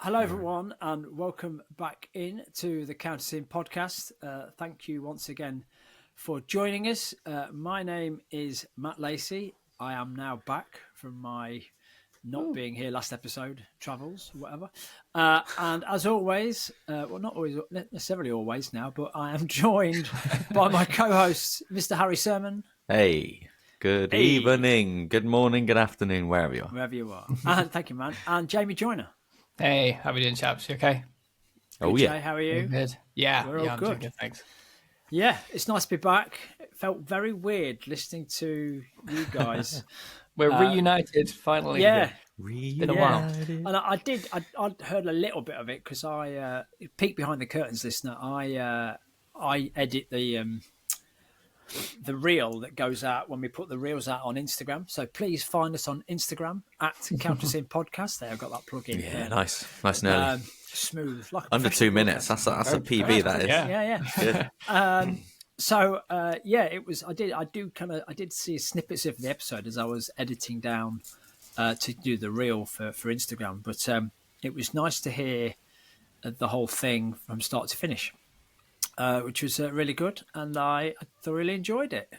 Hello, everyone, and welcome back in to the Counter Scene podcast. Thank you once again for joining us. My name is Matt Lacey. I am now back from my not being here last episode, travels, whatever. And as always, well, not always, not necessarily always now, but I am joined by my co-host, Mr. Harry Sermon. Hey, good evening, good morning, good afternoon, wherever you are. Wherever you are. And thank you, man. And Jamie Joyner. Hey, how are we doing, chaps? You okay? Oh, Good, yeah. Jay, how are you? Good. Yeah, We're all I'm good. doing good, thanks. Yeah, it's nice to be back. It felt very weird listening to you guys. We're reunited finally. Yeah, Been a while. and I heard a little bit of it because I peek behind the curtains, listener. I edit the reel that goes out when we put the reels out on Instagram. So please find us on Instagram at Counter Scene Podcast. There, I've got that plug in. Yeah, nice and early. Smooth, like a Under 2 minutes. That's a PB. That is. Yeah. Yeah. So it was. I did see snippets of the episode as I was editing down to do the reel for Instagram. But it was nice to hear the whole thing from start to finish, which was really good, and I thoroughly enjoyed it.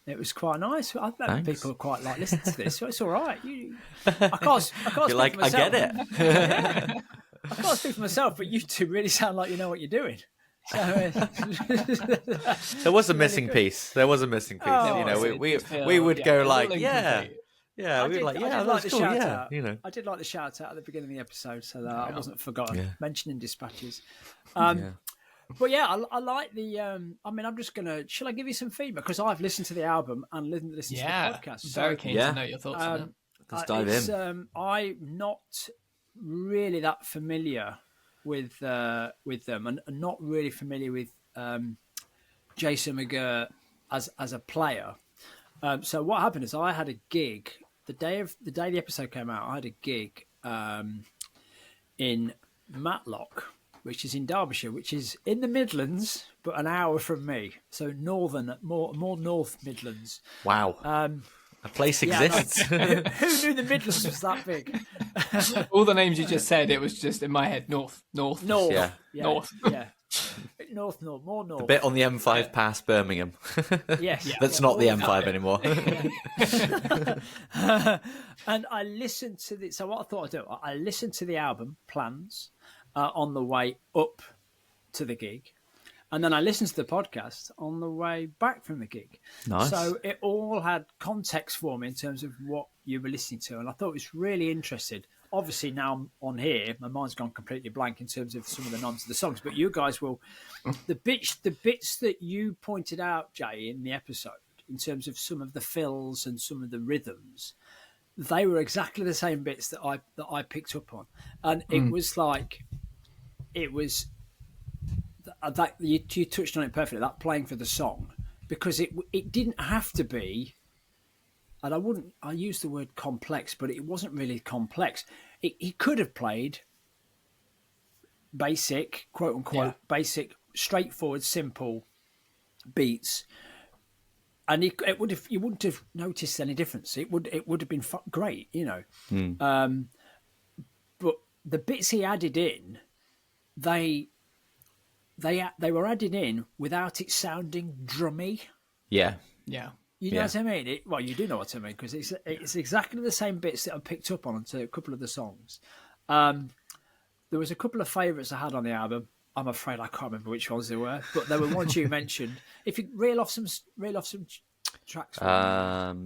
It was quite nice. I bet people quite like listening to this, so it's all right. I can't You're like, I get it. Yeah. I can't speak for myself, but you two really sound like you know what you're doing. So, There was a missing piece. There was a missing piece. Oh, you know, it's we would go like, all yeah. incomplete. Yeah, we were like, yeah, like that's the cool. shout Yeah, out. you know. I did like the shout out at the beginning of the episode, so that I wasn't forgotten. Yeah. Mentioning dispatches. Yeah. But yeah, I like the. I mean, I'm just gonna. Shall I give you some feedback because I've listened to the album and listened to the podcast. So, very keen Yeah. to know your thoughts on it. Let's dive in. I'm not really that familiar with them, and not really familiar with Jason McGurr as a player. So what happened is I had a gig the day the episode came out. I had a gig in Matlock, which is in Derbyshire, which is in the Midlands, but an hour from me. So more North Midlands. Wow. A place Yeah, no. exists. Who knew the Midlands was that big? All the names you just said, it was just in my head. North. North. Yeah. North. Yeah. North. More North. Bit on the M5 past Birmingham. Yes. That's not the M5 anymore. And I listened to the. So what I thought I'd do, I listened to the album Plans on the way up to the gig, and then I listened to the podcast on the way back from the gig. Nice. So it all had context for me in terms of what you were listening to, and I thought it was really interesting. Obviously, now I'm on here, my mind's gone completely blank in terms of some of the names of the songs. But you guys will, the bits that you pointed out, Jay, in the episode, in terms of some of the fills and some of the rhythms, they were exactly the same bits that I picked up on, and it was like, it was that you touched on it perfectly. That playing for the song, because it didn't have to be. And I use the word complex, but it wasn't really complex. He could have played basic, quote unquote, basic, straightforward, simple beats, and you wouldn't have noticed any difference. It would have been great, you know. But the bits he added in, they were added in without it sounding drummy. Yeah. Yeah. You know what I mean? Well, you do know what I mean, because it's exactly the same bits that I picked up on to a couple of the songs. There was a couple of favourites I had on the album. I'm afraid I can't remember which ones they were, but there were ones you mentioned. If you reel off some tracks. What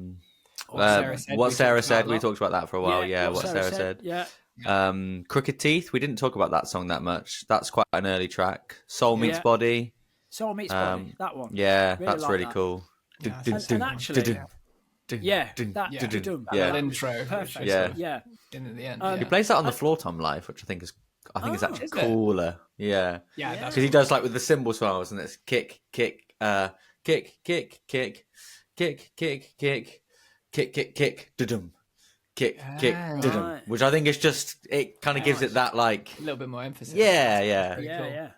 Sarah said. We talked about that for a while. Yeah, what Sarah said. Yeah. Crooked Teeth. We didn't talk about that song that much. That's quite an early track. Soul Meets Body. Soul Meets Body. That one. Yeah, Really that's like really that. cool. And actually, That intro. Perfect. Yeah. In at the end. He plays that on the Floor Tom live, which I think is actually cooler. Yeah. Yeah, Because he does like with the cymbal swells, and it's kick, kick, kick, kick, kick, kick, kick, kick, kick, kick, kick, da-dum, kick, kick, da-dum, right. which I think is just, it kind of gives it that like, a little bit more emphasis. yeah. Yeah.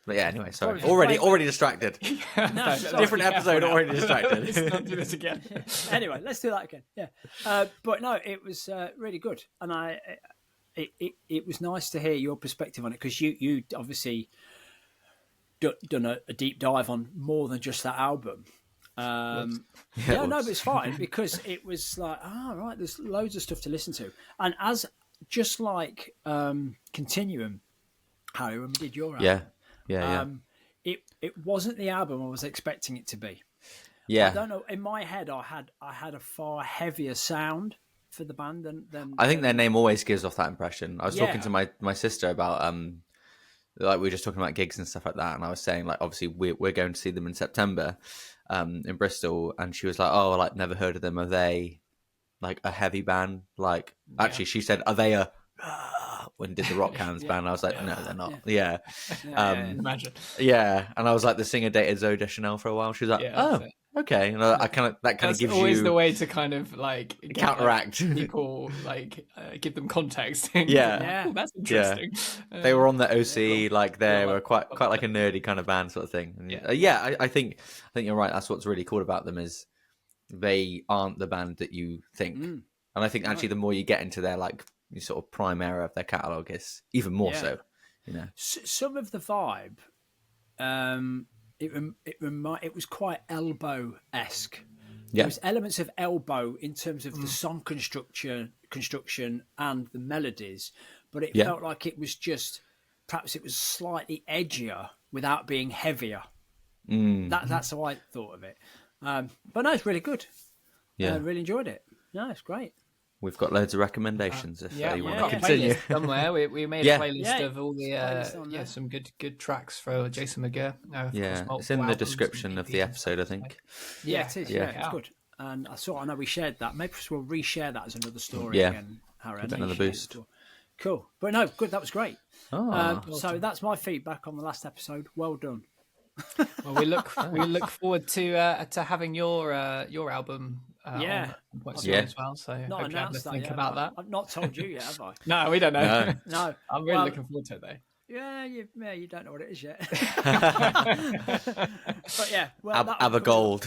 But yeah, anyway, sorry. Probably Already distracted. No, Different episode, already distracted. Let's not do this again. Anyway, let's do that again. Yeah. But no, it was really good. And it was nice to hear your perspective on it, because you obviously done a deep dive on more than just that album. No, but it's fine, because it was like, right, there's loads of stuff to listen to. And as just like Continuum, Harry, when we did your album, it wasn't the album I was expecting it to be. Yeah, I don't know. In my head, I had a far heavier sound for the band than I think their name always gives off that impression. I was talking to my sister about like we were just talking about gigs and stuff like that, and I was saying like obviously we're going to see them in September in Bristol, and she was like, oh, like never heard of them. Are they like a heavy band? Like actually, she said, are they a when did the Rock Hands band? I was like, no, they're not. Yeah. Imagine. Yeah, and I was like, the singer dated Zooey Deschanel for a while. She was like, oh, okay. And I kind of That's gives always you the way to kind of like get, counteract people, like give them context. Yeah. Oh, that's interesting. They were on the OC, like they were quite like a nerdy kind of band sort of thing. And I think you're right. That's what's really cool about them is they aren't the band that you think. And I think actually the more you get into their like sort of prime era of their catalogue, is even more so. You know, some of the vibe, it was quite Elbow-esque. There was elements of Elbow in terms of the song construction and the melodies, but it felt like it was just, perhaps it was slightly edgier without being heavier. That's how I thought of it. But no, it's really good. I really enjoyed it. No, it's great. We've got loads of recommendations if you want to a continue. playlist somewhere. We made a playlist of all the some good tracks for Jason McGurr. It's in the description of the episode, I think. Yeah, it is. Yeah, it's good. And I know we shared that. Maybe we'll reshare that as another story again, Harry. Another boost. Cool. But no, good. That was great. Oh, so that's my feedback on the last episode. Well done. Well, we look forward to having your album. As well. So not announced that yet. About that. I've not told you yet, have I? No, we don't know. No. I'm really looking forward to it though. Yeah, you don't know what it is yet. But yeah, Gold.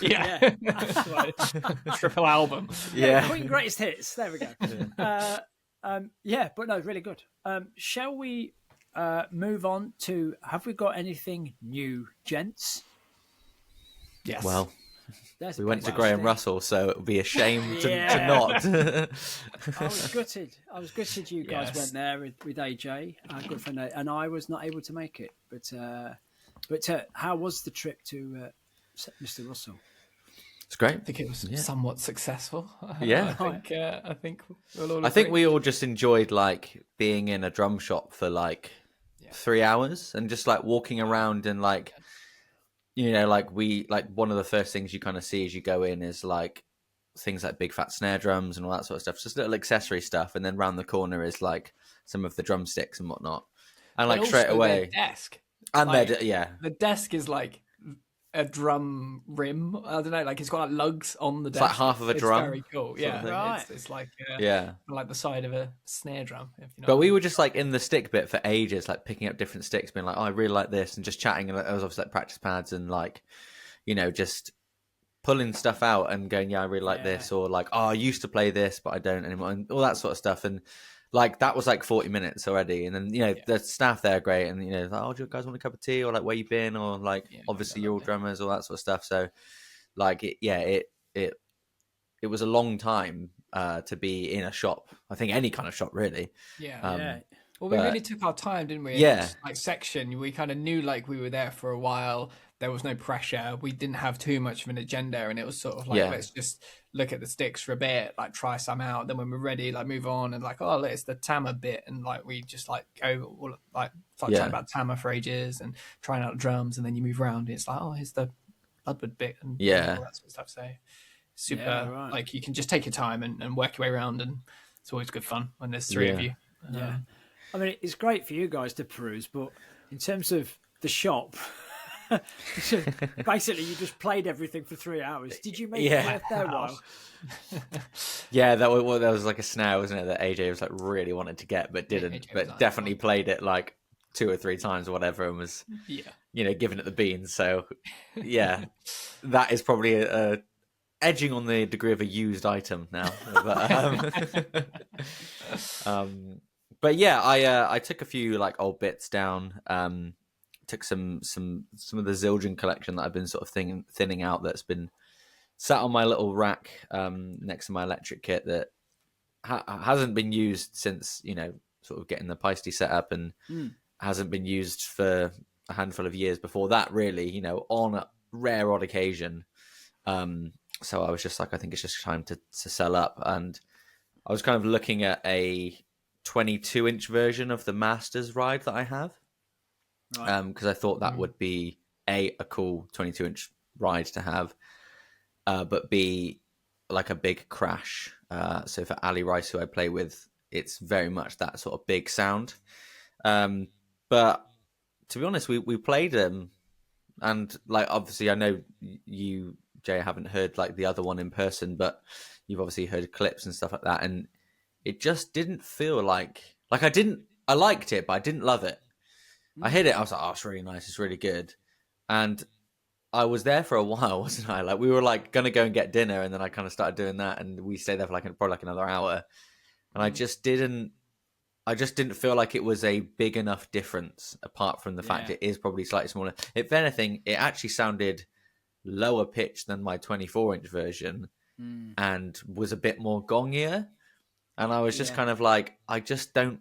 Yeah. Triple album. Queen Greatest Hits. There we go. But no, really good. Shall we move on to, have we got anything new, gents? Yes. Well, we went to Graham Russell, so it would be a shame to not. I was gutted you guys went there with AJ, our good friend, and I was not able to make it. But how was the trip to Mr. Russell? It's great. I think it was somewhat successful. Yeah, I think we all just enjoyed like being in a drum shop for like 3 hours and just like walking around and like. You know, like one of the first things you kind of see as you go in is like things like big fat snare drums and all that sort of stuff, just little accessory stuff. And then round the corner is like some of the drumsticks and whatnot. And like straight away, desk and like, the desk is like a drum rim. I don't know, like it's got like lugs on the desk. It's like half of a drum. Very cool. Yeah, right. It's like like the side of a snare drum. If you know but we were just like in the stick bit for ages, like picking up different sticks, being like, "Oh, I really like this," and just chatting. And there was obviously like practice pads and like, you know, just pulling stuff out and going, "Yeah, I really like this," or like, "Oh, I used to play this, but I don't anymore," and all that sort of stuff. And like that was like 40 minutes already, and then the staff there are great, and like, "Oh, do you guys want a cup of tea?" or like, "Where you been?" or like, obviously you're all drummers, all that sort of stuff. So like it was a long time to be in a shop. I think any kind of shop really. Well, we really took our time, didn't we? In this, like section, we kind of knew like we were there for a while. There was no pressure. We didn't have too much of an agenda, and it was sort of like, let's just look at the sticks for a bit, like try some out. Then when we're ready, like move on, and like, oh, it's the Tama bit, and like we just like go like start chatting about Tama for ages and trying out the drums, and then you move around. And it's like, oh, here's the Ludwig bit, and all that sort of stuff. So super, like you can just take your time and work your way around, and it's always good fun when there's three of you. I mean, it's great for you guys to peruse, but in terms of the shop. Basically, you just played everything for 3 hours. Did you make it worth their while? That was like a snare, wasn't it? That AJ was like really wanted to get, but didn't. But definitely played it like 2 or 3 times or whatever, and was giving it the beans. So that is probably edging on the degree of a used item now. But, But yeah, I took a few like old bits down. Took some of the Zildjian collection that I've been sort of thinning out, that's been sat on my little rack next to my electric kit that hasn't been used since, sort of getting the Paiste set up, and hasn't been used for a handful of years before that, really, on a rare odd occasion. So I was just like, I think it's just time to sell up. And I was kind of looking at a 22-inch version of the Masters ride that I have. Right. Because I thought that would be a cool 22-inch ride to have, but B, like a big crash. So for Ali Rice, who I play with, it's very much that sort of big sound. But to be honest, we played them, and like obviously I know you, Jay, haven't heard like the other one in person, but you've obviously heard clips and stuff like that, and it just didn't feel like I liked it, but I didn't love it. I hit it, I was like, oh, it's really nice, it's really good. And I was there for a while, wasn't I? Like we were like gonna go and get dinner, and then I kind of started doing that, and we stayed there for probably another hour. And I just didn't feel like it was a big enough difference, apart from the fact it is probably slightly smaller. If anything, it actually sounded lower pitched than my 24-inch version, and was a bit more gongier. And I was just kind of like, I don't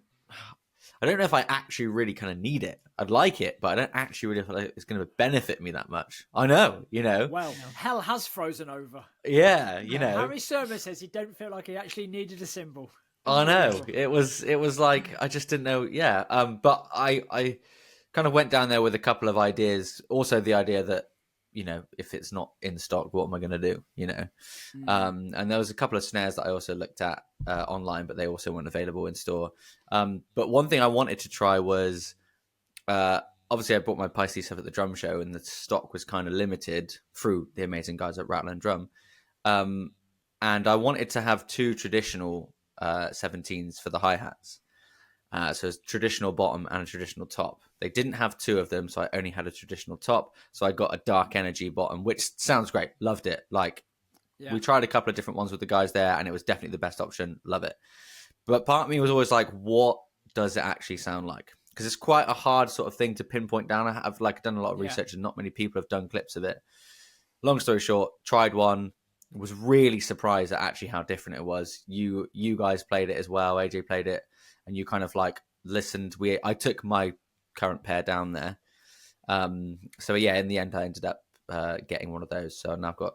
know if I actually really kind of need it. I'd like it, but I don't actually really feel like it's going to benefit me that much. I know, Well, hell has frozen over. Yeah, Harry Sermon says he don't feel like he actually needed a cymbal. I know. It was like, I just didn't know. Yeah. But I kind of went down there with a couple of ideas. Also the idea that, if it's not in stock, what am I going to do? And there was a couple of snares that I also looked at online, but they also weren't available in store. But one thing I wanted to try was, obviously I bought my Paiste stuff at the drum show, and the stock was kind of limited through the amazing guys at Rattle and Drum. And I wanted to have two traditional 17s for the hi-hats. So it's traditional bottom and a traditional top. They didn't have two of them, so I only had a traditional top. So I got a Dark Energy bottom, which sounds great. Loved it. We tried a couple of different ones with the guys there, and it was definitely the best option. Love it. But part of me was always like, what does it actually sound like? Because it's quite a hard sort of thing to pinpoint down. I've done a lot of research, and not many people have done clips of it. Long story short, tried one. Was really surprised at actually how different it was. You guys played it as well. AJ played it, and you kind of listened. I took my current pair down there. So yeah, in the end, I ended up getting one of those. So now I've got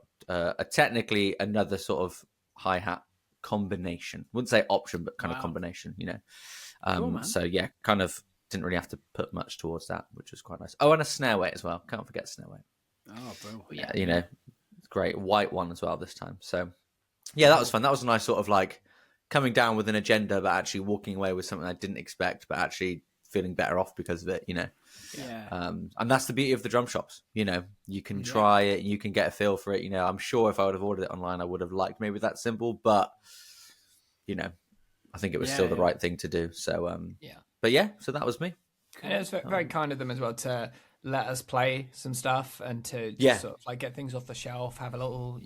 technically another sort of hi-hat combination. Wouldn't say option, but kind of combination. Cool, so yeah, kind of didn't really have to put much towards that, which was quite nice. Oh, and a snare weight as well. Can't forget snare weight. Oh, bro. Yeah, great white one as well this time. So yeah, that was fun. That was a nice sort of coming down with an agenda, but actually walking away with something I didn't expect, but actually feeling better off because of it. And that's the beauty of the drum shops. You can try it, you can get a feel for it. I'm sure if I would have ordered it online, I would have liked maybe that symbol, but I think it was still the right thing to do. So but yeah, so that was me. And it was very kind of them as well to let us play some stuff and to just sort of get things off the shelf, have a little,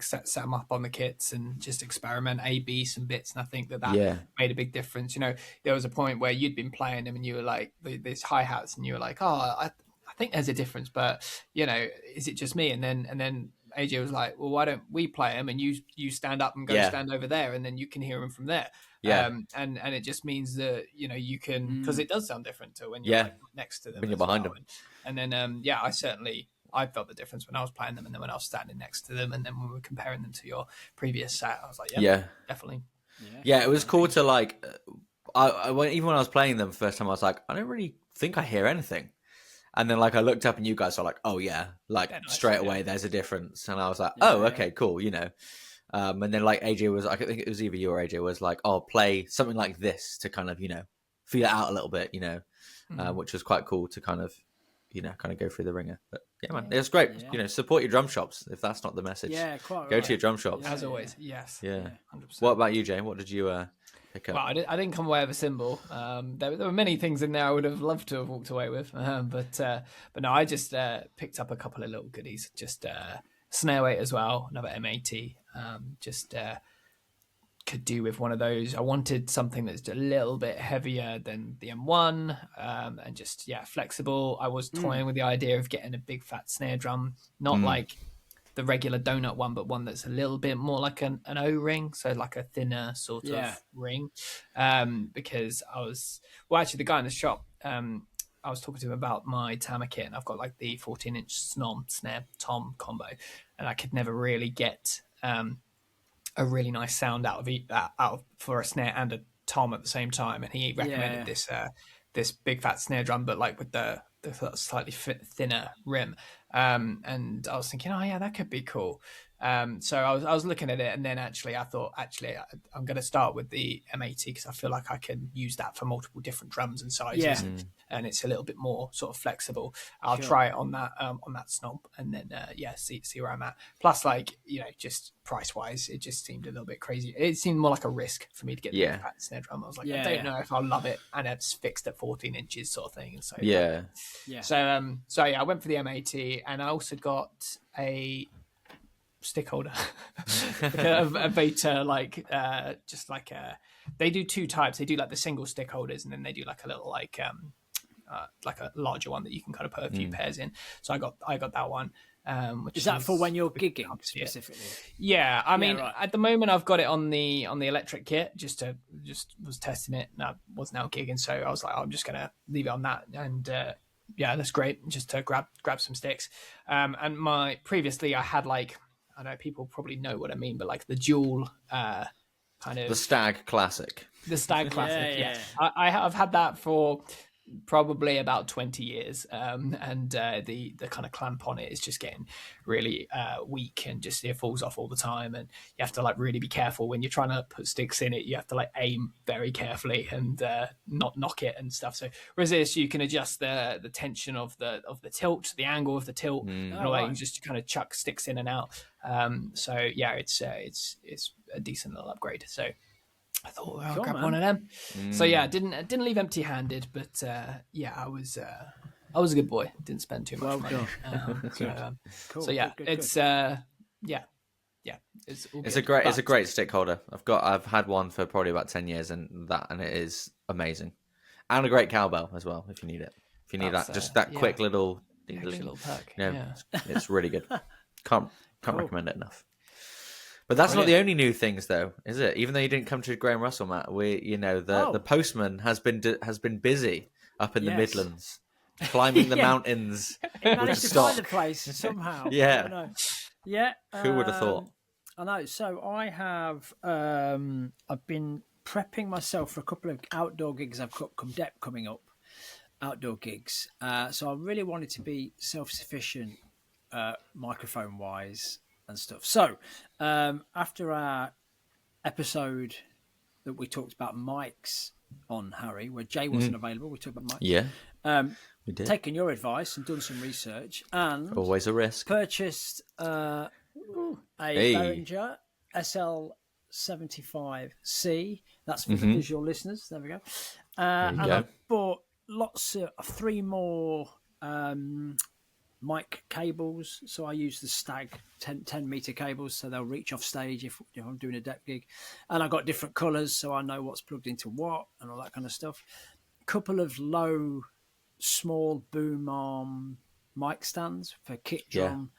set them up on the kits and just experiment, A/B some bits. And I think that made a big difference. There was a point where you'd been playing them and you were like, these hi-hats, and you were like, oh, I think there's a difference, but is it just me? And then AJ was like, well, why don't we play them and you stand up and go stand over there, and then you can hear them from there. And it just means that you can, because it does sound different to when you're next to them, when you're behind them. And then I felt the difference when I was playing them, and then when I was standing next to them, and then when we were comparing them to your previous set, I was like, definitely. Yeah, it was cool to even when I was playing them first time, I was like, I don't really think I hear anything. And then I looked up and you guys are like, oh yeah, straight away there's a difference. And I was like, okay, cool, and then AJ was, I think it was either you or AJ was like, oh, play something like this to kind of, feel it out a little bit, which was quite cool to kind of, kind of go through the ringer. But yeah, man, it was great. Support your drum shops if that's not the message. Yeah, quite Go to your drum shops. As always, yes. Yeah. 100%. What about you, Jane? What did you pick up? Well, I didn't come away with a cymbal. There were many things in there I would have loved to have walked away with, but no, I just picked up a couple of little goodies. Just snare weight as well, another M80. could do with one of those. I wanted something that's a little bit heavier than the M1, and just flexible. I was toying with the idea of getting a big fat snare drum, not like the regular donut one, but one that's a little bit more like an O-ring, so like a thinner sort of ring. Because actually the guy in the shop, I was talking to him about my Tama kit, and I've got like the 14-inch Snom snare tom combo, and I could never really get a really nice sound out of for a snare and a tom at the same time. And he recommended this big fat snare drum, but like with the slightly thinner rim. And I was thinking, oh yeah, that could be cool. So I was looking at it, and then I thought I'm going to start with the M80 because I feel like I can use that for multiple different drums and sizes, and it's a little bit more sort of flexible. I'll try it on that Snom, and then see where I'm at. Plus, like, just price wise, it just seemed a little bit crazy. It seemed more like a risk for me to get the fat snare drum. I was like, I don't know if I'll love it, and it's fixed at 14 inches sort of thing. And so So I went for the M80, and I also got a stick holder, a Beta, they do two types. They do like the single stick holders, and then they do like a little like a larger one that you can kind of put a few pairs in. So I got that one. Which is that for when you're gigging specifically? Yeah, I mean, at the moment I've got it on the electric kit, just was testing it, and I was now gigging, so I was like, I'm just gonna leave it on that, and that's great, just to grab some sticks. And previously I had like, I know people probably know what I mean, but like the dual kind of the Stag Classic. The Stag Classic, yeah. I've had that for probably about 20 years, and the kind of clamp on it is just getting really weak, and just it falls off all the time, and you have to like really be careful when you're trying to put sticks in it. You have to like aim very carefully and not knock it and stuff. So whereas this, you can adjust the tension of the tilt, the angle of the tilt, and all that. You can just kind of chuck sticks in and out. So yeah, it's a decent little upgrade. So I thought, I'll grab one of them. So yeah, didn't leave empty-handed, but I was a good boy. Didn't spend too much money. Cool. So yeah, good. It's it's a great stick holder. I've had one for probably about 10 years, and it is amazing, and a great cowbell as well if you need it. If you need that quick little perk. It's really good. Can't recommend it enough. But that's not the only new things, though, is it? Even though you didn't come to Graham Russell, Matt, the postman has been busy up in the Midlands, climbing the mountains. He managed to find the place somehow. Yeah, who would have thought? I know. So I have. I've been prepping myself for a couple of outdoor gigs. I've got Comdep coming up, outdoor gigs. So I really wanted to be self-sufficient, microphone-wise and stuff. So after our episode that we talked about mics on, Harry, where Jay wasn't available, we talked about mics. Yeah, we did. Taken your advice and done some research, and always a risk. Purchased a Behringer SL75C. That's for the visual listeners. There we go. And I bought lots of 3 more mic cables. So I use the Stag 10 meter cables, so they'll reach off stage if I'm doing a depth gig. And I got different colours, so I know what's plugged into what and all that kind of stuff. Couple of small boom arm mic stands for kick drum.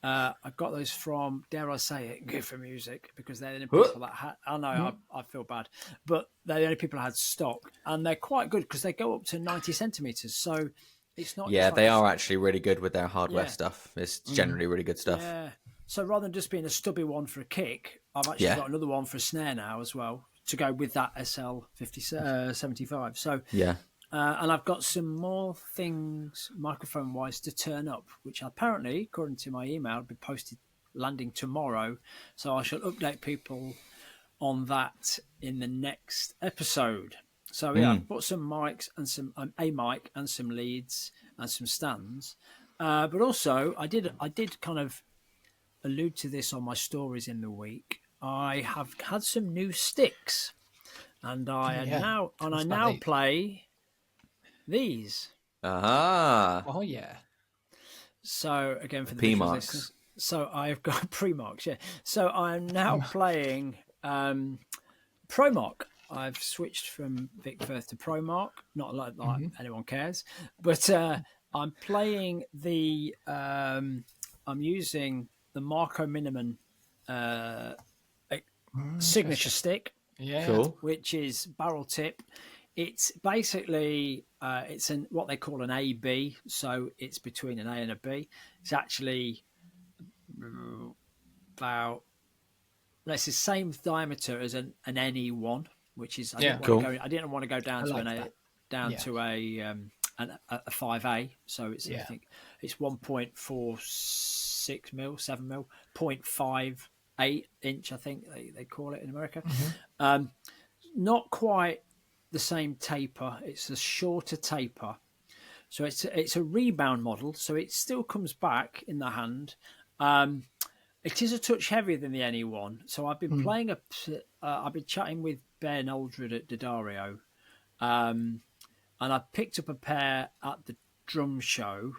I got those from, dare I say it, Good for Music, because they're the only people that had. I know, I feel bad, but they're the only people that had stock, and they're quite good because they go up to 90 centimeters. So it's not. Yeah, they are actually really good with their hardware stuff. It's generally really good stuff. Yeah. So rather than just being a stubby one for a kick, I've actually got another one for a snare now as well to go with that SL75. So and I've got some more things microphone-wise to turn up, which apparently, according to my email, will be posted landing tomorrow. So I shall update people on that in the next episode. So I've bought some mics and a mic and some leads and some stands. But also, I did kind of allude to this on my stories in the week. I have had some new sticks, and I now play these. Oh yeah. So again for the P-Marks. So I've got pre-marks. Yeah. So I'm now playing Promark. I've switched from Vic Firth to Promark. Not like anyone cares, but I'm playing the. I'm using the Marco Miniman signature stick. Yeah, cool. Which is barrel tip. It's basically it's what they call an AB, so it's between an A and a B. It's actually about it's the same diameter as an NE1, which is I didn't want to go down to a 5A, so it's I think it's 1.46 mil, 7 mil, 0.58 inch, I think they call it in America. Not quite the same taper. It's a shorter taper, so it's a rebound model. So it still comes back in the hand. It is a touch heavier than the NE1. So I've been playing I've been chatting with Ben Aldred at D'Addario, and I picked up a pair at the drum show,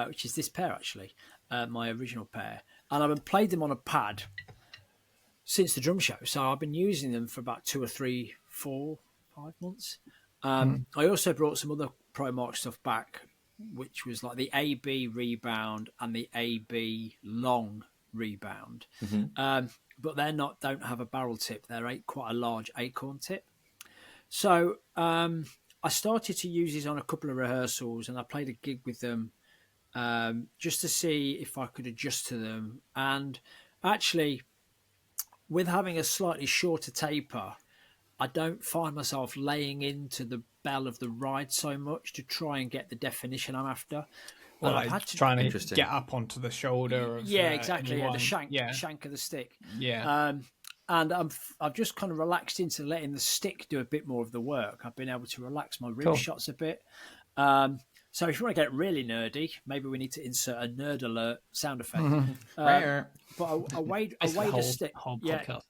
which is this pair actually, my original pair, and I've played them on a pad since the drum show. So I've been using them for about 2 or 3, 4, 5 months. I also brought some other Promark stuff back, which was like the AB rebound and the AB long rebound. But don't have a barrel tip. They're quite a large acorn tip. So I started to use these on a couple of rehearsals, and I played a gig with them just to see if I could adjust to them. And actually, with having a slightly shorter taper, I don't find myself laying into the bell of the ride so much to try and get the definition I'm after. Well, I've had to trying to get up onto the shoulder of exactly. The shank of the stick. And I've just kind of relaxed into letting the stick do a bit more of the work. I've been able to relax my rim shots a bit. So if you want to get really nerdy, maybe we need to insert a nerd alert sound effect. But I weighed the stick. Whole podcast,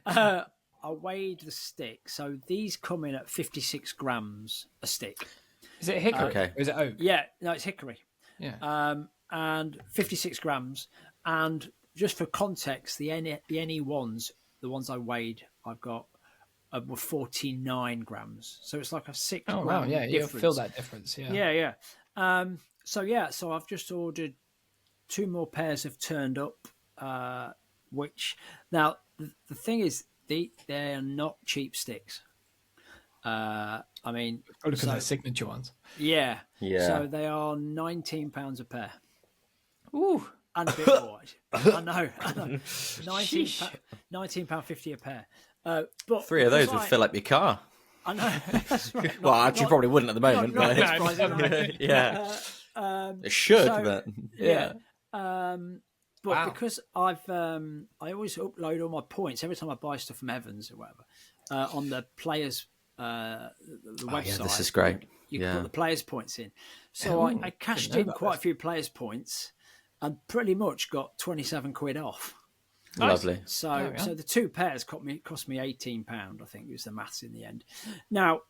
I weighed the stick. So these come in at 56 grams a stick. Is it hickory? Or is it oak? Yeah, no, it's hickory. Yeah. And 56 grams. And just for context, the NE1s, the ones I weighed, I've got were 49 grams. So it's like a 6 gram difference. You feel that difference. Yeah. So I've just ordered 2 more pairs have turned up, which now the thing is, they're not cheap sticks. I mean, because they're signature ones. Yeah. So they are £19 a pair. Ooh, and a bit more. I know. £19.50 a pair. But 3 of those would fill up your car. I know. Right. Well, actually, probably wouldn't at the moment. Not Yeah. It should, but yeah. But because I always upload all my points every time I buy stuff from Evans or whatever on the players the website. Yeah, this is great. You can put the players' points in. So I cashed in quite a few players' points and pretty much got 27 quid off. Lovely. So the 2 pairs cost me £18. I think it was the maths in the end. Now,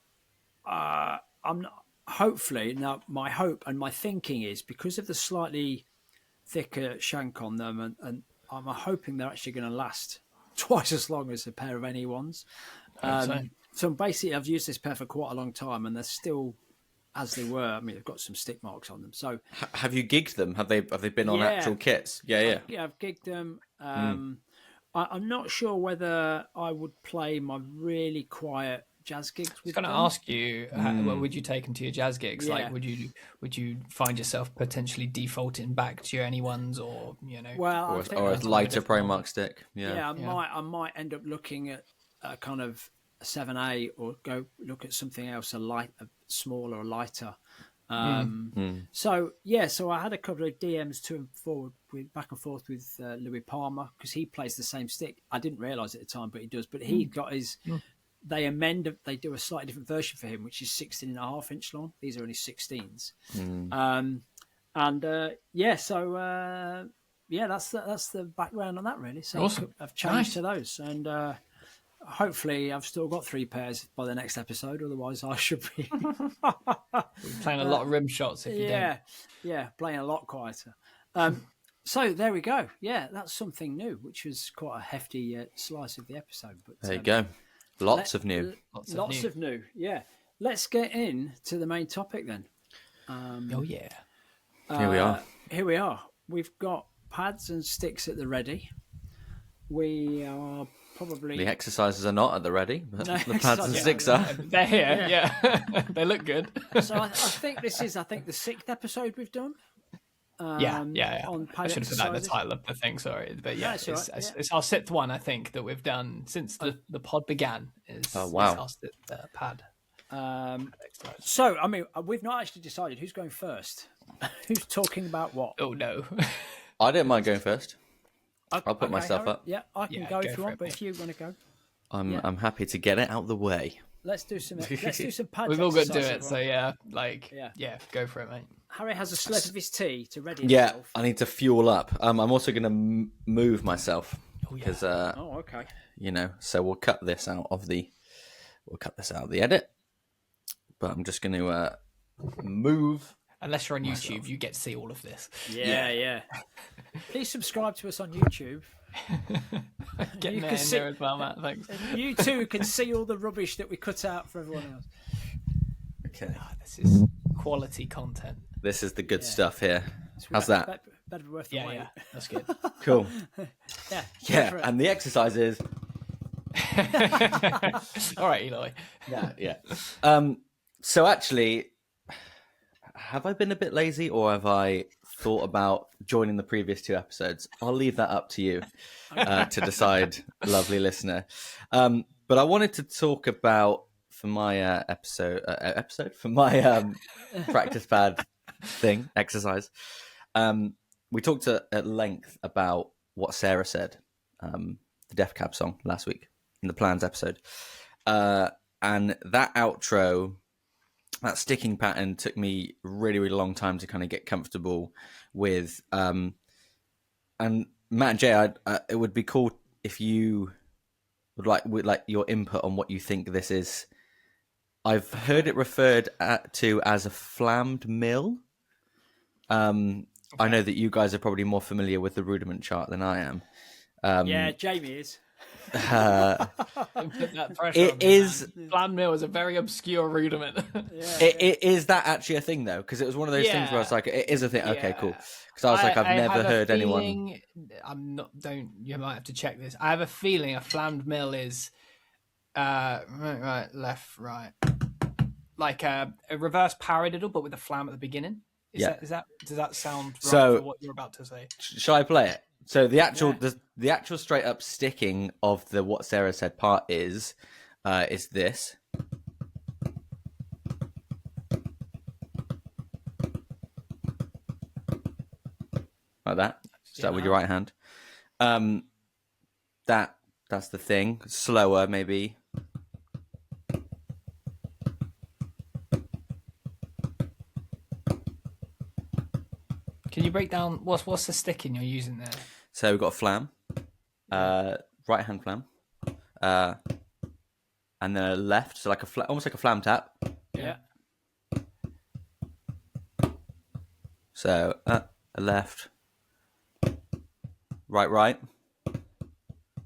I'm not, hopefully now my hope and my thinking is because of the slightly thicker shank on them, and I'm hoping they're actually going to last twice as long as a pair of NE1s. So basically, I've used this pair for quite a long time, and they're still as they were. I mean, they've got some stick marks on them. So, have you gigged them? Have they been on actual kits? Yeah. I've gigged them. I'm not sure whether I would play my really quiet jazz gigs with them. I was going to ask you, what would you take them to your jazz gigs? Yeah. Like, would you find yourself potentially defaulting back to your NE1s, or or a lighter Promark stick? Yeah, I might end up looking at a kind of a 7A, or go look at something else, a smaller, or lighter. So I had a couple of DMs back and forth with Louis Palmer, because he plays the same stick. I didn't realise at the time, but he does. But he got his. They do a slightly different version for him, which is 16.5 inch long. These are only 16s. That's the background on that, really. So awesome. I've changed to those, and hopefully I've still got 3 pairs by the next episode. Otherwise, I should be playing a lot of rim shots if you don't. Yeah, playing a lot quieter. So there we go. Yeah, that's something new, which was quite a hefty slice of the episode. But there you go. Lots of new. Lots of new. Yeah. Let's get into the main topic then. Oh yeah. Here we are. Here we are. We've got pads and sticks at the ready. We are probably... The exercises are not at the ready, but the pads and sticks are. They're here, yeah. They look good. So I think this is, the 6th episode we've done. Yeah. On pad I should have put that in the title of the thing, sorry. But yeah, it's our 6th one, I think, that we've done since the pod began. Is our 6th pad. So, I mean, we've not actually decided who's going first. Who's talking about what? Oh, no. I don't mind going first. I'll put myself up. Yeah, I can go if you want, but if you want to go. I'm happy to get it out of the way. Let's do some pads. We've all got to do it, so go for it, mate. Harry has a slurp of his tea to ready himself. Yeah, I need to fuel up. I'm also going to move myself because okay. So we'll cut this out of the edit. But I'm just going to move. Unless you're on YouTube, you get to see all of this. Yeah. Please subscribe to us on YouTube. Get in there as well, Matt. Thanks. You too can see all the rubbish that we cut out for everyone else. Okay. This is quality content. This is the good stuff here. How's that? Better be worth the wait. Yeah, that's good. Cool. Yeah. And the exercises. All right, Eloy. Yeah. So actually, have I been a bit lazy, or have I thought about joining the previous 2 episodes? I'll leave that up to you to decide, lovely listener. But I wanted to talk about, for my episode for my practice pad exercise. We talked at length about what Sarah said, the Def Cab song last week in the plans episode, and that outro. That sticking pattern took me really, really long time to kind of get comfortable with. And Matt and Jay, it would be cool if you would like your input on what you think this is. I've heard it referred to as a flammed mill. I know that you guys are probably more familiar with the rudiment chart than I am. Yeah, Jamie is. It is. Flammed mill is a very obscure rudiment. It is that actually a thing though? Because it was one of those things where I was like, it is a thing. Okay, cool. Because I was like, I've never heard anyone. I'm not. You might have to check this. I have a feeling a flammed mill is right, left, right, like a reverse paradiddle, but with a flam at the beginning. Does that sound right for what you're about to say? Shall I play it? So the actual straight up sticking of the what Sarah said part is this. Like that. Start with your right hand. That's the thing. Slower maybe. Can you break down what's the sticking you're using there? So we've got a flam, right hand flam, and then a left, so like almost like a flam tap. Yeah. So a left, right.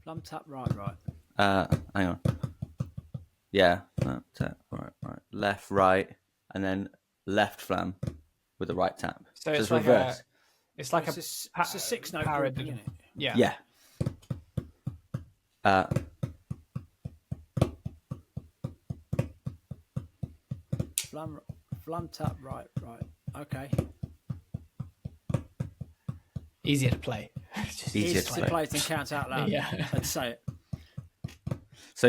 Flam tap, right. Hang on. Yeah, flam tap, right, left, right, and then left flam with the right tap. So it's like reverse. It's like it's a 6-note group, isn't it? Yeah. Flam tap, right. Okay. Easier to play. Easier to play than count out loud. Yeah. And say it. So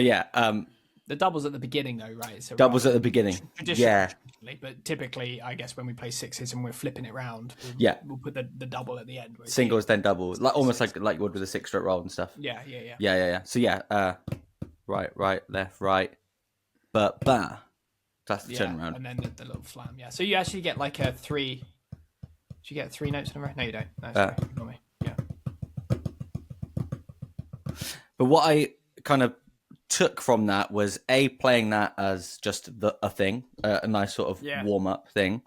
the doubles at the beginning, though, right? So doubles at the beginning. Traditionally, but typically, I guess when we play sixes and we're flipping it round, we'll put the double at the end. Singles, then doubles, like almost like you would with a 6-stroke roll and stuff. Yeah. So right, left, right, but bah. That's the turnaround. And then the little flam. Yeah. So you actually get like a 3. Do you get 3 notes in a row? No, you don't. No, sorry. Ignore me. Yeah. But what I kind of took from that was playing that as just a thing, a nice sort of warm up thing,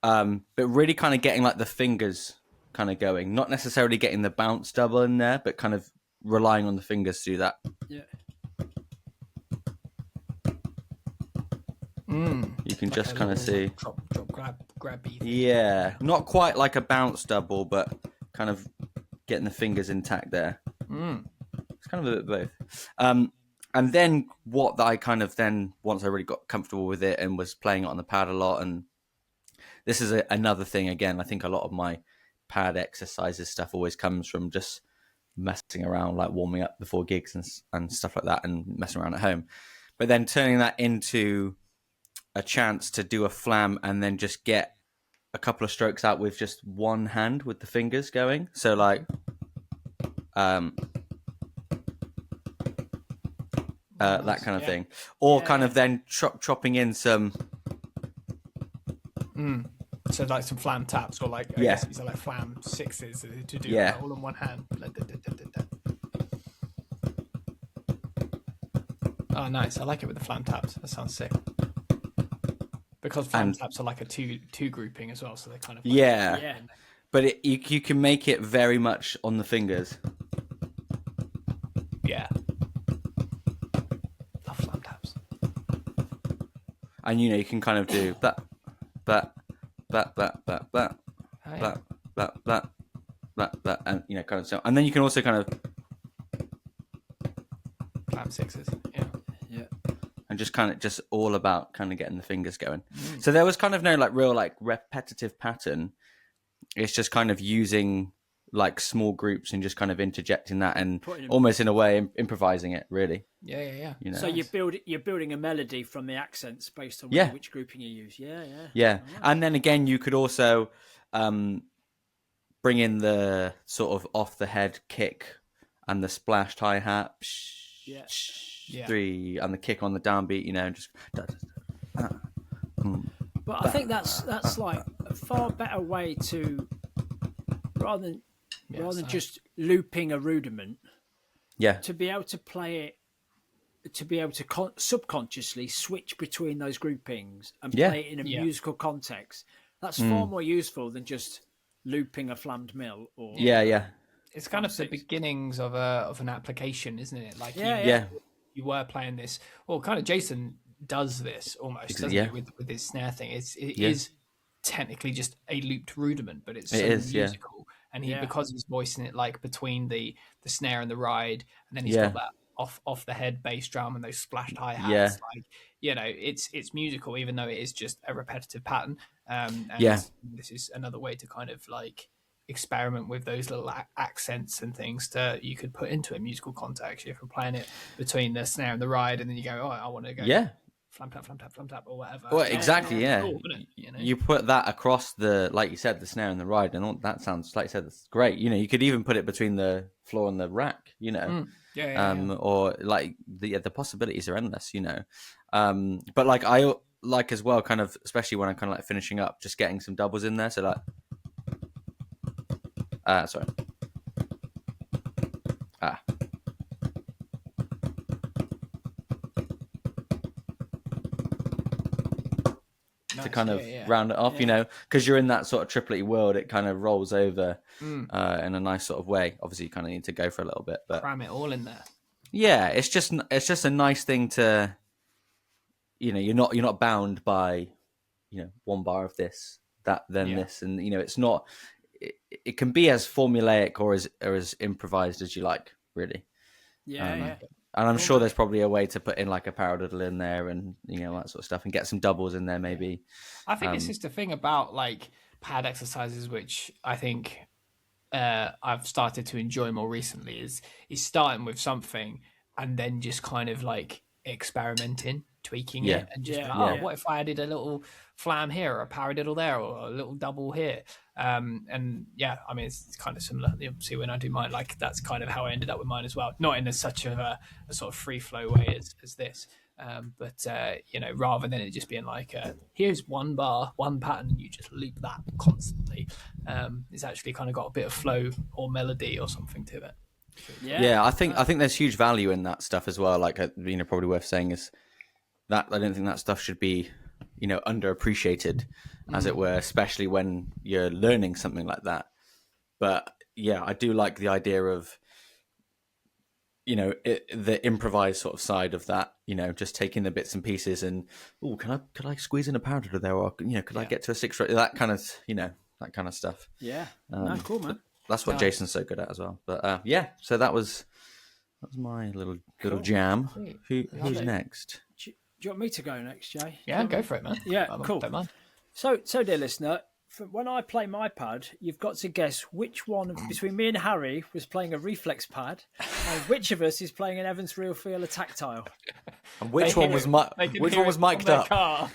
but really kind of getting like the fingers kind of going, not necessarily getting the bounce double in there, but kind of relying on the fingers to do that. Yeah. You can like just kind of see drop, grab beat. Yeah, not quite like a bounce double, but kind of getting the fingers intact there. It's kind of a bit of both. And then what I kind of then, once I really got comfortable with it and was playing it on the pad a lot, and this is another thing, again, I think a lot of my pad exercises stuff always comes from just messing around, like warming up before gigs and stuff like that, and messing around at home. But then turning that into a chance to do a flam and then just get a couple of strokes out with just one hand with the fingers going. So like, that kind of thing, or kind of then chopping in some. So like some flam taps, or like I guess these are like flam sixes to do all in one hand. Oh, nice! I like it with the flam taps. That sounds sick. Because flam taps are like a two grouping as well, so they kind of But you can make it very much on the fingers. Yeah. Love flam taps. And you can kind of do that, and kind of so. And then you can also kind of flam sixes. Yeah. And just all about kind of getting the fingers going. So there was kind of no like real like repetitive pattern. It's just kind of using like small groups and just kind of interjecting that and almost in a way improvising it, really. Yeah. So you're building a melody from the accents based on which grouping you use. Yeah. And then again, you could also bring in the sort of off the head kick and the splashed hi-hat. Three and the kick on the downbeat, and just. But I think that's like a far better way to rather than just looping a rudiment. Yeah. To be able to play it, to be able to subconsciously switch between those groupings and play it in a musical context. That's far more useful than just looping a flammed mill or. Yeah. It's kind of the beginnings of an application, isn't it? Like you were playing this, well, kind of Jason does this almost, doesn't he, with his snare thing. It is technically just a looped rudiment, but it's musical. And because he's voicing it like between the snare and the ride, and then he's got that off the head bass drum and those splashed hi-hats, like it's musical, even though it is just a repetitive pattern. And this is another way to kind of like experiment with those little accents and things that you could put into a musical context. If you're playing it between the snare and the ride, and then you go, oh, I want to go flam tap or whatever. Well, exactly, cool, you put that across the, like you said, the snare and the ride, and all that sounds, like you said, that's great. You could even put it between the floor and the rack. Or like the possibilities are endless. But like I like as well, kind of, especially when I'm kind of like finishing up, just getting some doubles in there. So like. Sorry. Nice. To kind of round it off, because you're in that sort of triplet world, it kind of rolls over in a nice sort of way. Obviously, you kind of need to go for a little bit, but cram it all in there. Yeah, it's just a nice thing to, you're not bound by, one bar of this, that, then this, and it's not. It can be as formulaic or as improvised as you like, really. And I'm sure there's probably a way to put in like a paradiddle in there and that sort of stuff, and get some doubles in there maybe. I think it's just the thing about like pad exercises, which I think I've started to enjoy more recently, is starting with something and then just kind of like experimenting, tweaking it, and just what if I added a little flam here or a paradiddle there or a little double here. I mean, it's kind of similar. Obviously, when I do mine, like that's kind of how I ended up with mine as well. Not in such a sort of free flow way as this, but rather than it just being like, here's one bar, one pattern, you just loop that constantly. It's actually kind of got a bit of flow or melody or something to it. Yeah, I think there's huge value in that stuff as well. Like, probably worth saying is that I don't think that stuff should be, underappreciated, as it were, especially when you're learning something like that. But yeah, I do like the idea of, the improvised sort of side of that, just taking the bits and pieces and, could I squeeze in a paradiddle there, or could I get to a 6 that kind of that kind of stuff. Yeah, no, cool, man. That's what Jason's so good at as well. But so that was my little jam. Who's next? Do you want me to go next, Jay? Yeah, go for it, man. Yeah, cool. Don't mind. So, dear listener, when I play my pad, you've got to guess which one between me and Harry was playing a reflex pad, and which of us is playing an Evans Real Feel, a tactile. And which one was mic'd up?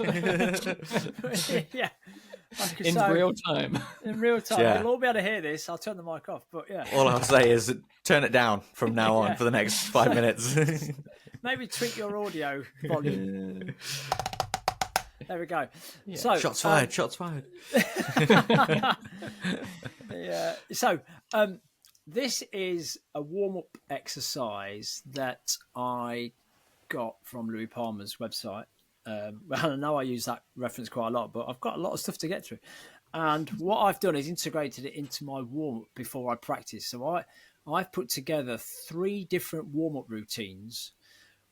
Yeah. In real time. In real time. Yeah. You'll all be able to hear this. I'll turn the mic off, but yeah. All I'll say is turn it down from now on for the next 5 minutes. Maybe tweak your audio volume. There we go. Yeah. So shots fired. Shots fired. Yeah. So this is a warm-up exercise that I got from Louis Palmer's website. I know I use that reference quite a lot, but I've got a lot of stuff to get through. And what I've done is integrated it into my warm-up before I practice. So I've put together 3 different warm-up routines,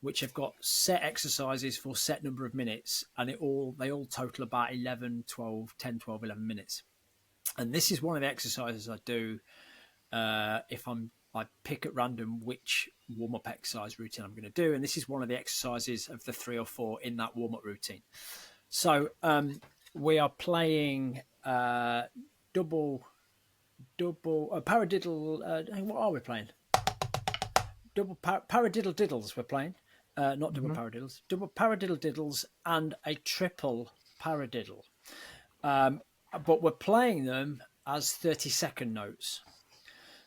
which have got set exercises for set number of minutes, and they all total about 11 minutes. And this is one of the exercises I do if I pick at random which warm-up exercise routine I'm going to do, and this is one of the exercises of the 3 or 4 in that warm-up routine. So we are playing double paradiddle. What are we playing? Double paradiddle diddles. We're playing. Not double paradiddles, double paradiddle diddles and a triple paradiddle. But we're playing them as 30-second notes.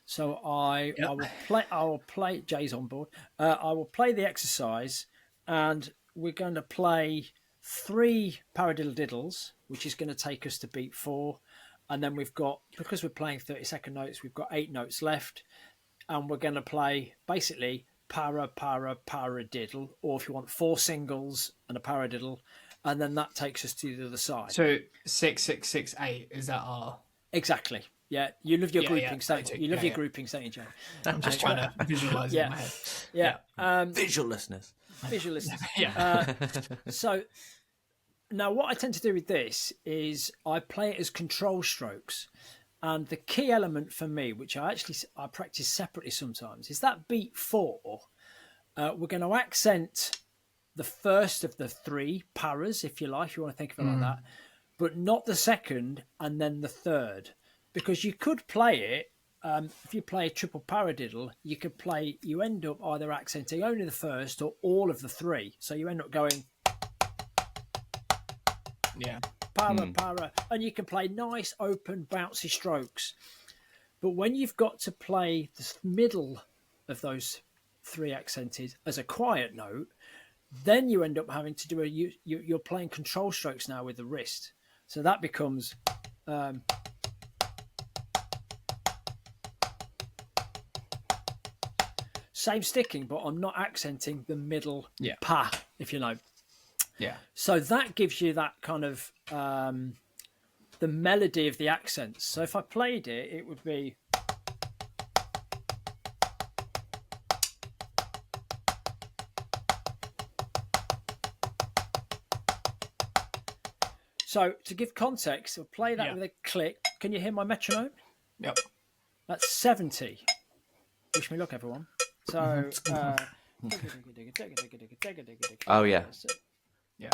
So I will play. Jay's on board. I will play the exercise, and we're going to play 3 paradiddle diddles, which is going to take us to beat 4. And then because we're playing 30-second notes, we've got 8 notes left, and we're going to play basically paradiddle, or if you want 4 singles and a paradiddle, and then that takes us to the other side. So 6, 6, 6, 8 is that R? Exactly. Yeah, you love your groupings, don't you? You love your groupings, don't you, Jay? I'm just trying to visualize it in my head. Yeah. Visual listeners. Yeah. So now what I tend to do with this is I play it as control strokes. And the key element for me, which I practice separately sometimes, is that beat 4. We're going to accent the first of the 3 paras, if you like, if you want to think of it like that, but not the second and then the third. Because you could play it, if you play a triple paradiddle, you end up either accenting only the first or all of the 3. So you end up going... Yeah. Para, and you can play nice, open, bouncy strokes. But when you've got to play the middle of those 3 accented as a quiet note, then you end up having to do you're playing control strokes now with the wrist. So that becomes... same sticking, but I'm not accenting the middle pa, if you know. Yeah. So that gives you that kind of the melody of the accents. So if I played it, it would be. So to give context, I'll play that with a click. Can you hear my metronome? Yep. That's 70. Wish me luck, everyone. So. Oh yeah. Yeah.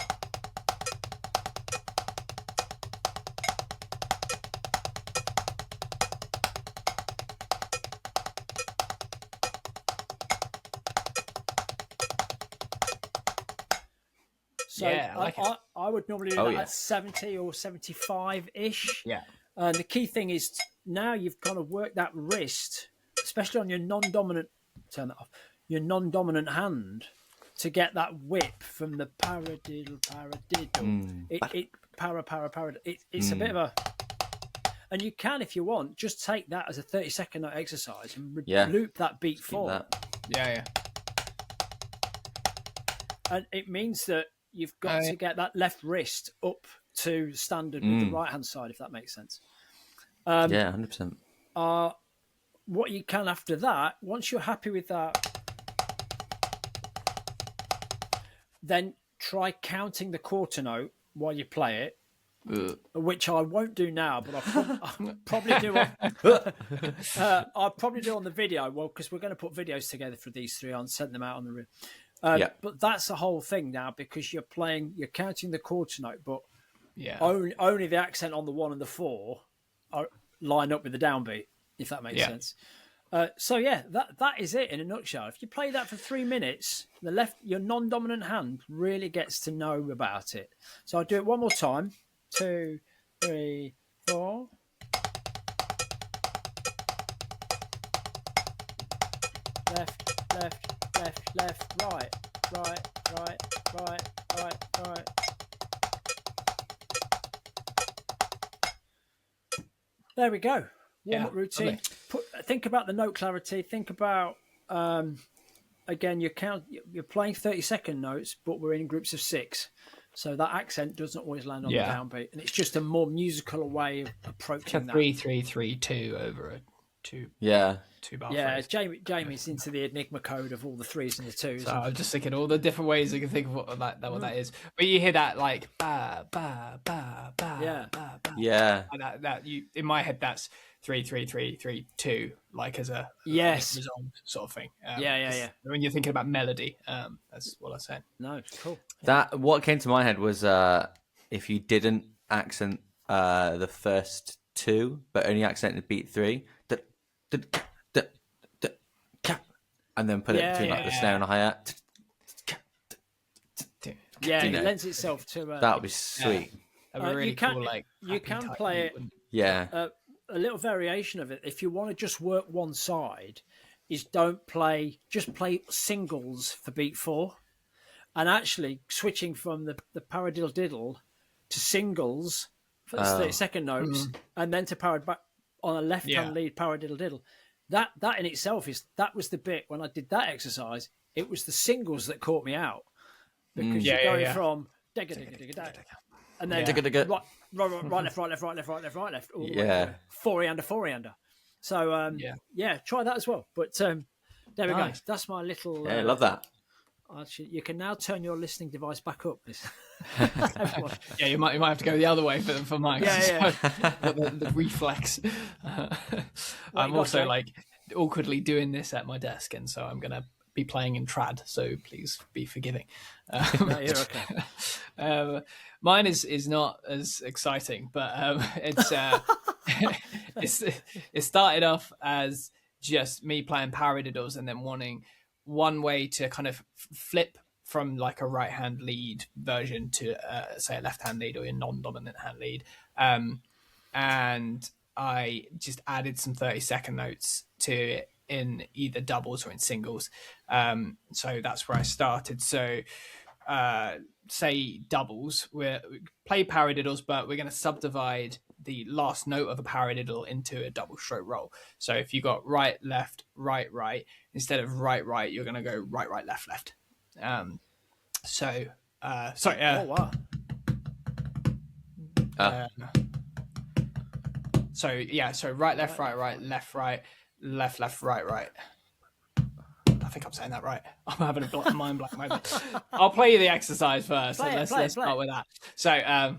So yeah, I would normally do that at 70 or 75-ish. Yeah. And the key thing is now you've kind of worked that wrist, especially on your non-dominant, turn that off, your non-dominant hand, to get that whip from the paradiddle. It's a bit of a... And you can, if you want, just take that as a 30-second note exercise and loop that beat forward. Yeah. And it means that you've got to get that left wrist up to standard with the right-hand side, if that makes sense. 100%. what you can after that, once you're happy with that, then try counting the quarter note while you play it. Which I won't do now, but I'll probably do. I'll probably do on the video. Well, because we're going to put videos together for these three and send them out on the room. But that's the whole thing now, because you're counting the quarter note, but only the accent on the 1 and the 4 are line up with the downbeat, if that makes sense. So that is it in a nutshell. If you play that for 3 minutes, your non-dominant hand really gets to know about it. So I'll do it one more time. 2, 3, 4. Left, left, left, left, right, right, right, right, right, right. There we go. Warm-up routine. Think about the note clarity. Think about again. You're playing 30-second notes, but we're in groups of 6. So that accent doesn't always land on the downbeat, and it's just a more musical way of approaching that. 3-3-3-2 over a 2. 2-bar. Yeah, Jamie's into the Enigma code of all the 3s and the 2s. So I'm just thinking all the different ways I can think of what that is. But you hear that like ba ba ba ba ba ba. Yeah. That you in my head that's 3-3-3-3-2, like as a resolved sort of thing. Yeah. When you're thinking about melody, that's what I said. No, cool. What came to my head was if you didn't accent the first 2, but only accented beat 3, and then put it between the snare and a hi-hat. Yeah, it lends itself to that would be sweet. That'd be really cool. Like you can play it. Yeah. A little variation of it, if you want to just work one side, is just play singles for beat 4, and actually switching from the paradiddle diddle to singles for the 30-second notes, and then to back on a left-hand lead paradiddle diddle. That in itself was the bit when I did that exercise. It was the singles that caught me out, because you're going from and then right, left, right, left, right, left, right, left, right, left, all the way to 4-hander. So try that as well. But there we go. That's my little. I love that. You can now turn your listening device back up. You might have to go the other way for mine. The reflex. I'm also like awkwardly doing this at my desk, and so I'm gonna be playing in trad, so please be forgiving. No, you're okay. Mine is not as exciting, but it started off as just me playing paradiddles and then wanting one way to kind of flip from like a right hand lead version to say a left hand lead or a non-dominant hand lead, and I just added some 30-second notes to it in either doubles or in singles. So that's where I started. So say doubles, we play paradiddles, but we're going to subdivide the last note of a paradiddle into a double stroke roll. So if you got right, left, right, right, instead of right, right, you're going to go right, right, left, left. So right, left, right, right, left, right, left, left, right, right. I think I'm saying that right. I'm having a mind blank moment. I'll play you the exercise first. Let's start with that. So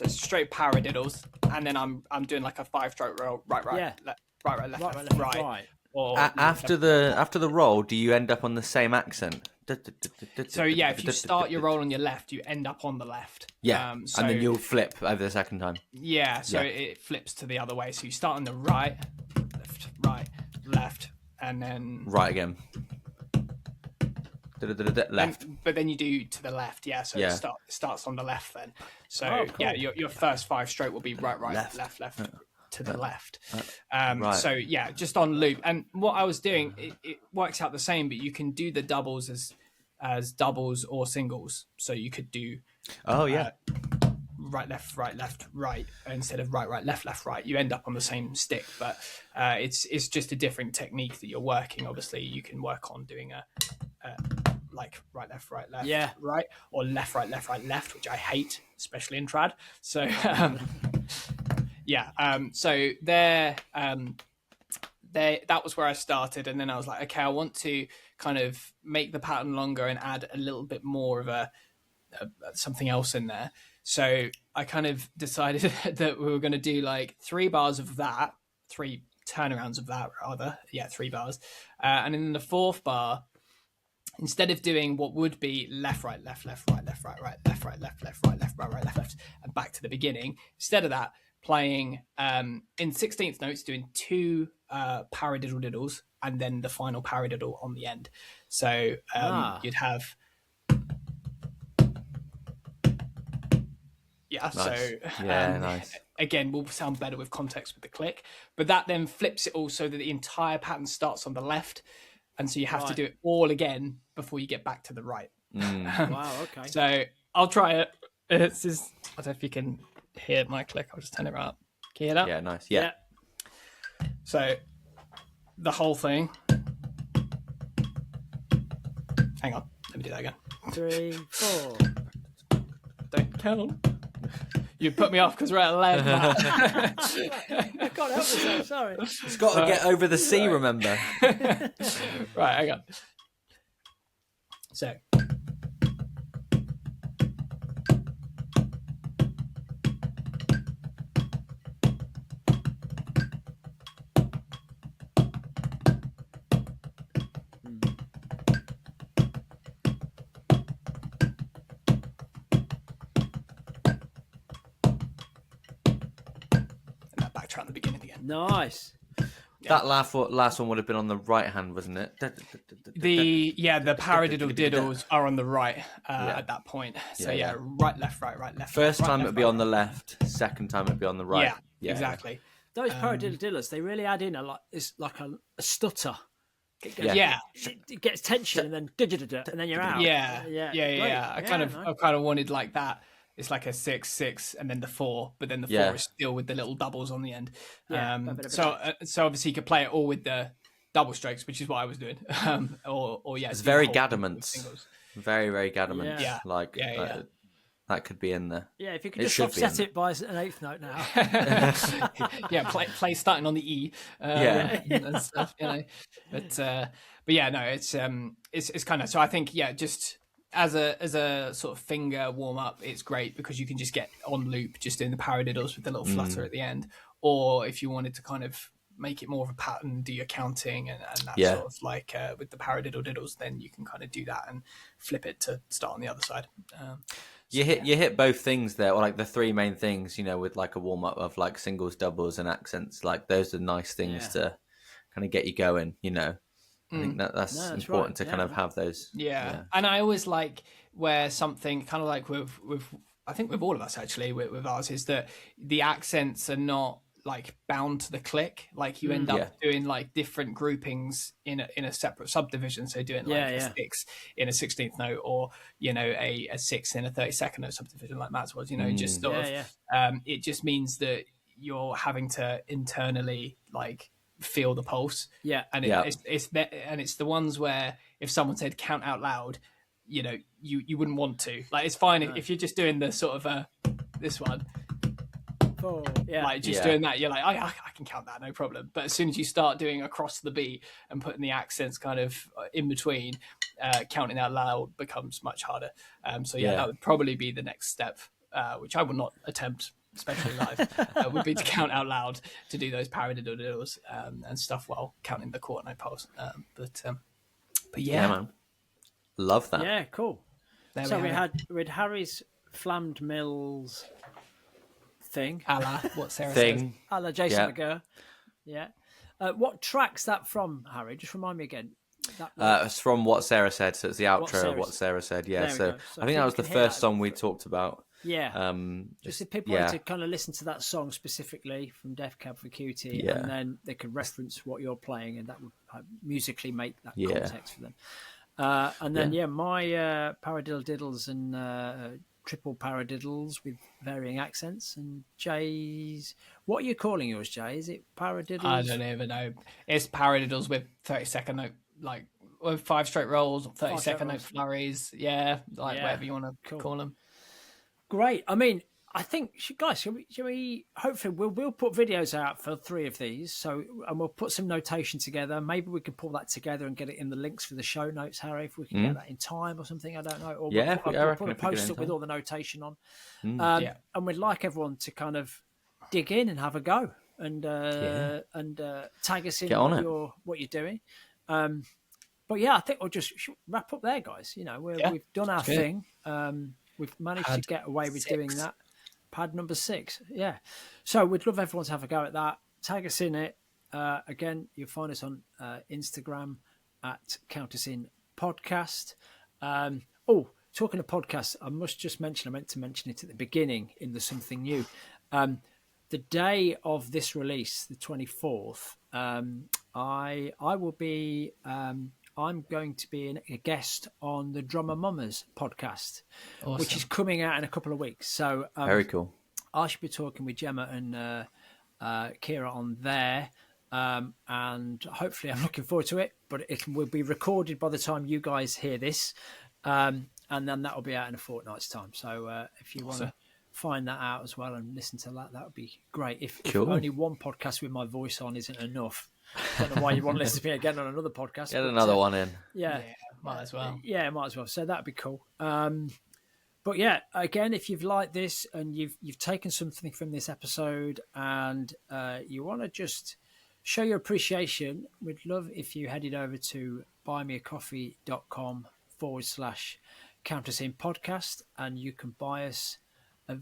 straight paradiddles, and then I'm doing like a 5-stroke roll, right, left, right. Or after the roll, do you end up on the same accent? So if you start your roll on your left, you end up on the left. And then you'll flip over the second time. It flips to the other way. So you start on the right, left, and then right again. Left. But then you do to the left, so it starts on the left then. So cool. Your first 5-stroke will be right, left. To the left. Right. So just on loop. And what I was doing, it works out the same, but you can do the doubles as doubles or singles. So you could do right, left, right instead of right, left, right. You end up on the same stick, but it's just a different technique that you're working. Obviously, you can work on doing a like right, left, Yeah. right, or left, right, left, which I hate, especially in trad. So so that was where I started, and then I was like, okay, I want to kind of make the pattern longer and add a little bit more of a something else in there. So I kind of decided that we were going to do like 3 bars of that, 3 turnarounds of that rather, 3 bars, and in the 4th bar, instead of doing what would be left, right, left, left, right, left, right, right, left, right, left, left, right, left, right, left, left, and back to the beginning, instead of that, playing in 16th notes, doing 2 paradiddle diddles, and then the final paradiddle on the end. So you'd have nice. So nice. Again, will sound better with context with the click, but that then flips it all so that the entire pattern starts on the left, and so you have to do it all again before you get back to the right. Wow, okay. So I'll try it. I don't know if you can hear my click. I'll just turn it right up. Can you hear that? Yeah, nice. Yeah. So the whole thing. Hang on. Let me do that again. 3, 4. Don't count. You put me off because we're at 11. I can't help myself, sorry. It's got to get over the C, remember? Right, hang on. So. Backtrack the beginning again. Nice. That last one would have been on the right hand, wasn't it? The paradiddle diddles are on the right at that point. So right, left, right, left. First right, time left, it'd be right, on the left. Second time it'd be on the right. Yeah, exactly. Those paradiddle diddles, they really add in a stutter. It gets tension and then and then you're out. Yeah. I kind of wanted like that. It's like a 6/6 and then the 4, but then the 4 is still with the little doubles on the end. So obviously you could play it all with the double strokes, which is what I was doing. It's very Gadamant. Very, very Gadamant. Yeah. That could be in there. Yeah, if you could just offset it by an 8th note now. Play starting on the E. And stuff, But it's kind of, so I think just as a sort of finger warm up, it's great because you can just get on loop just doing the paradiddles with the little flutter at the end. Or if you wanted to kind of make it more of a pattern, do your counting and that sort of like with the paradiddle diddles, then you can kind of do that and flip it to start on the other side. You hit both things there, or like the 3 main things, with like a warm up of like singles, doubles, and accents. Like those are nice things to kind of get you going. I think that's important to kind of have those. Yeah. And I always like where something kind of like with I think with all of us actually with ours is that the accents are not like bound to the click. Like you end up doing like different groupings in a separate subdivision. So doing like a 6 in a 16th note, or a 6 in a 32nd note subdivision like Matt's was. Just sort of it just means that you're having to internally like feel the pulse, and it's the ones where if someone said count out loud, you wouldn't want to. Like it's fine if you're just doing the sort of this one, doing that, you're like I can count that, no problem. But as soon as you start doing across the beat and putting the accents kind of in between, counting out loud becomes much harder. That would probably be the next step, which I will not attempt, especially live, would be to count out loud to do those paradiddles and stuff while counting the quarter note pulse. But man, love that. Yeah, cool. We had Harry's Flammed Mills thing, a la what Sarah says, a la Jason McGurr. Yeah. What track's that from, Harry? Just remind me again. It's from What Sarah Said, so it's the outro of What Sarah Said. Yeah, so I think that was the first song we talked about. Yeah. Just if people want to kind of listen to that song specifically from Def Cab for Cutie, and then they could reference what you're playing, and that would musically make that context for them. And then my paradiddle diddles and triple paradiddles with varying accents, and Jay's. What are you calling yours, Jay? Is it paradiddles? I don't even know. It's paradiddles with 32nd note like 5 straight rolls, 30-second note flurries. Yeah, whatever you want to call them. Great. I mean, I think, guys, shall we hopefully we'll put videos out for 3 of these. And we'll put some notation together. Maybe we can pull that together and get it in the links for the show notes, Harry, if we can get that in time or something. I don't know. Or we'll put a post up with all the notation on. And we'd like everyone to kind of dig in and have a go and tag us in what you're doing. But yeah, I think we'll just wrap up there, guys. You know, we've done our thing. We've managed to get away with doing that. Pad number 6. Yeah. So we'd love everyone to have a go at that. Tag us in it. Again, you'll find us on Instagram at Count Us In Podcast. Talking of podcasts, I meant to mention it at the beginning in the Something New. The day of this release, the 24th, I will be... I'm going to be a guest on the Drummer Mummers podcast, which is coming out in a couple of weeks. So very cool. I should be talking with Gemma and Kira on there, and hopefully I'm looking forward to it. But it will be recorded by the time you guys hear this, and then that will be out in a fortnight's time. So if you want to find that out as well and listen to that would be great. If only one podcast with my voice on isn't enough, I don't know why you want to listen to me again on another podcast. Get another one in. Yeah, might as well. Yeah, might as well. So that'd be cool. But yeah, again, if you've liked this and you've taken something from this episode and you want to just show your appreciation, we'd love if you headed over to buymeacoffee.com/Count Us In Podcast, and you can buy us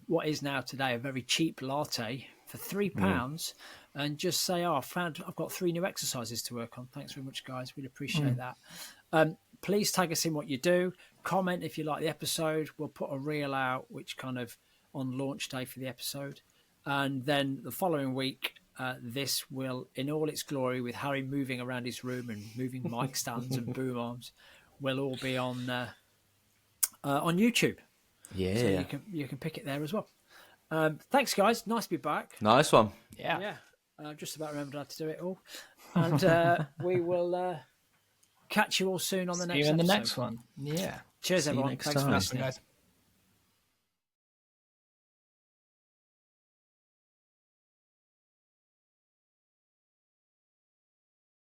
what is now today a very cheap latte for £3 and just say, I've got 3 new exercises to work on. Thanks very much, guys. We'd appreciate that. Please tag us in what you do. Comment if you like the episode. We'll put a reel out, which kind of on launch day for the episode. And then the following week, this will, in all its glory, with Harry moving around his room and moving mic stands and boom arms, will all be on YouTube. Yeah. So you can pick it there as well. Thanks, guys. Nice to be back. Nice one. Yeah. Just about remembered how to do it all. And we will catch you all soon on the next episode. See you in the next one. Yeah. Cheers, everyone. Thanks for listening, guys.